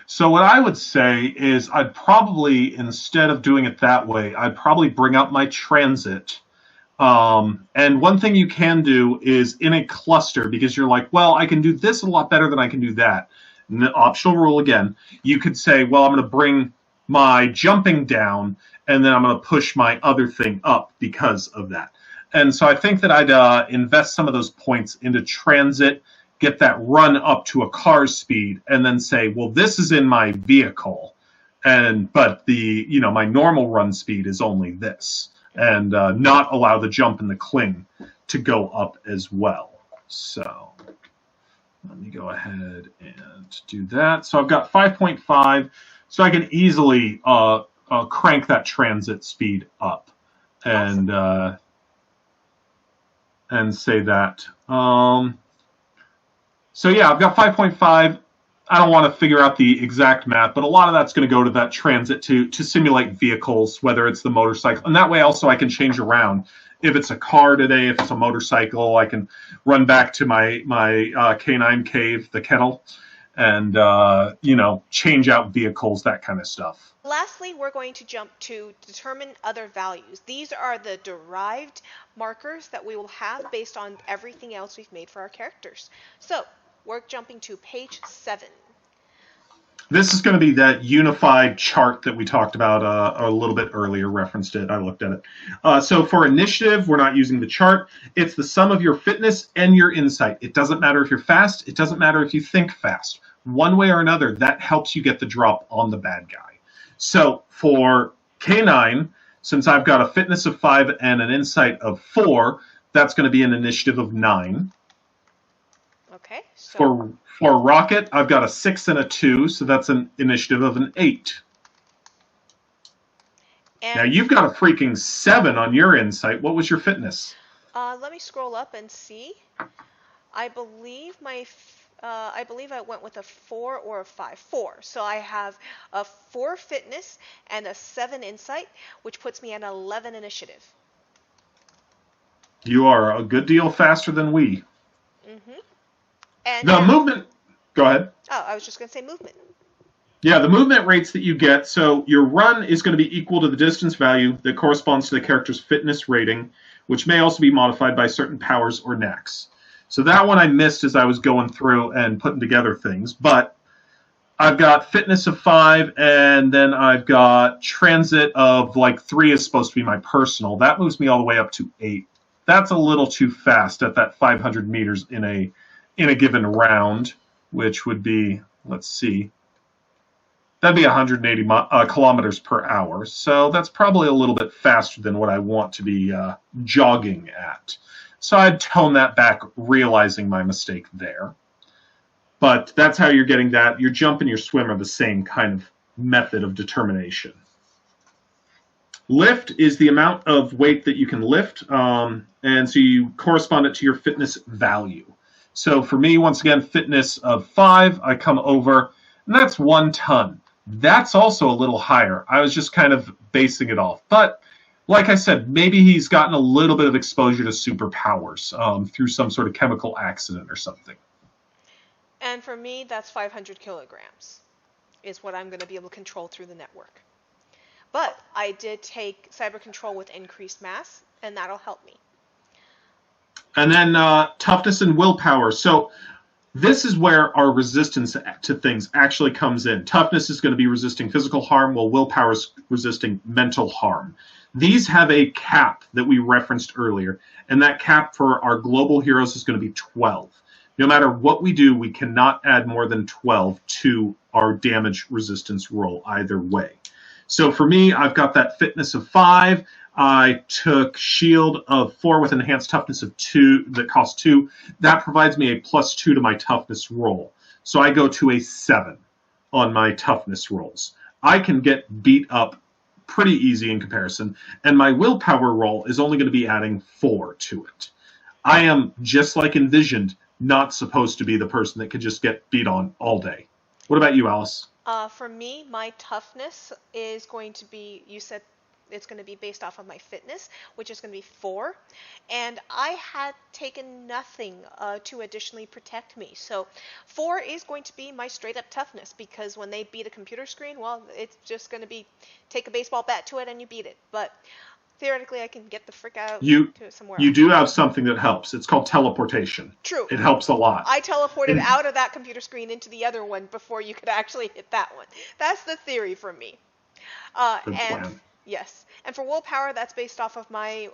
So what I would say is I'd probably, instead of doing it that way, I'd probably bring out my transit. And one thing you can do is in a cluster, because you're like, well, I can do this a lot better than I can do that. And the optional rule again, you could say, well, I'm going to bring my jumping down, and then I'm going to push my other thing up because of that. And so I think that I'd invest some of those points into transit, get that run up to a car's speed, and then say, well, this is in my vehicle, but the my normal run speed is only this, and not allow the jump and the cling to go up as well. So let me go ahead and do that. So I've got 5.5, so I can easily crank that transit speed up, and say that. So yeah, I've got 5.5. I don't want to figure out the exact math, but a lot of that's going to go to that transit to simulate vehicles, whether it's the motorcycle. And that way also I can change around. If it's a car today, if it's a motorcycle, I can run back to my canine cave, the kennel, and change out vehicles, that kind of stuff. Lastly, we're going to jump to determine other values. These are the derived markers that we will have based on everything else we've made for our characters. So we're jumping to page 7. This is going to be that unified chart that we talked about a little bit earlier, referenced it, I looked at it. So for initiative, we're not using the chart. It's the sum of your fitness and your insight. It doesn't matter if you're fast. It doesn't matter if you think fast. One way or another, that helps you get the drop on the bad guy. So for K9, since I've got a fitness of 5 and an insight of 4, that's going to be an initiative of 9. Okay. So for Rocket, I've got a 6 and a 2, so that's an initiative of an 8. Now you've got a freaking 7 on your insight. What was your fitness? Let me scroll up and see. I believe I believe I went with a 4 or a 5. 4. So I have a 4 fitness and a 7 insight, which puts me at 11 initiative. You are a good deal faster than we. Mm-hmm. And The now, movement. Go ahead. oh, I was just going to say movement. Yeah, the movement rates that you get. So your run is going to be equal to the distance value that corresponds to the character's fitness rating, which may also be modified by certain powers or knacks. So that one I missed as I was going through and putting together things. But I've got fitness of 5, and then I've got transit of like 3 is supposed to be my personal. That moves me all the way up to 8. That's a little too fast at that 500 meters in a given round, which would be, let's see, that'd be 180 kilometers per hour. So that's probably a little bit faster than what I want to be jogging at. So I'd tone that back, realizing my mistake there. But that's how you're getting that. Your jump and your swim are the same kind of method of determination. Lift is the amount of weight that you can lift, and so you correspond it to your fitness value. So for me, once again, fitness of 5, I come over, and that's 1 ton. That's also a little higher. I was just kind of basing it off. But like I said, maybe he's gotten a little bit of exposure to superpowers through some sort of chemical accident or something. And for me, that's 500 kilograms is what I'm going to be able to control through the network. But I did take cyber control with increased mass, and that'll help me. And then toughness and willpower. So this is where our resistance to things actually comes in. Toughness is going to be resisting physical harm, while willpower is resisting mental harm. These have a cap that we referenced earlier, and that cap for our global heroes is going to be 12. No matter what we do, we cannot add more than 12 to our damage resistance roll either way. So for me, I've got that fitness of 5. I took shield of 4 with enhanced toughness of 2 that costs 2. That provides me a +2 to my toughness roll. So I go to a 7 on my toughness rolls. I can get beat up pretty easy in comparison, and my willpower roll is only going to be adding 4 to it. I am, just like envisioned, not supposed to be the person that could just get beat on all day. What about you, Alice? For me, my toughness is going to be, you said it's going to be based off of my fitness, which is going to be 4. And I had taken nothing to additionally protect me. So 4 is going to be my straight up toughness, because when they beat a computer screen, well, it's just going to be take a baseball bat to it and you beat it. But theoretically, I can get the frick out to somewhere You else. do have something that helps. It's called teleportation. True. It helps a lot. I teleported out of that computer screen into the other one before you could actually hit that one. That's the theory for me. Good And plan. yes, and for willpower, that's based off of my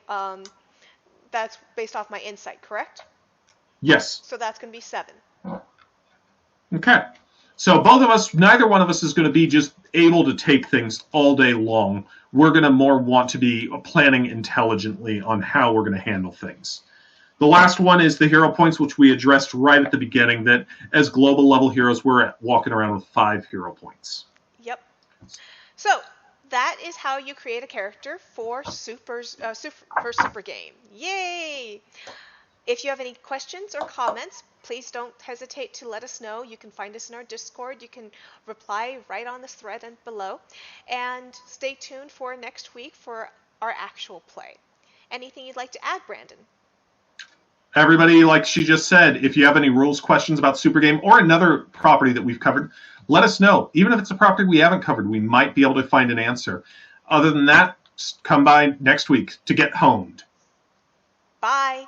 insight, correct? Yes. So that's going to be 7. Okay. So both of us, neither one of us is going to be just able to take things all day long. We're going to more want to be planning intelligently on how we're going to handle things. The last one is the hero points, which we addressed right at the beginning, that as global level heroes, we're walking around with 5 hero points. Yep. So that is how you create a character for Supergame. Yay! If you have any questions or comments, please don't hesitate to let us know. You can find us in our Discord. You can reply right on this thread and below. And stay tuned for next week for our actual play. Anything you'd like to add, Brandon? Everybody, like she just said, if you have any rules questions about Supergame or another property that we've covered, let us know. Even if it's a property we haven't covered, we might be able to find an answer. Other than that, come by next week to get honed. Bye.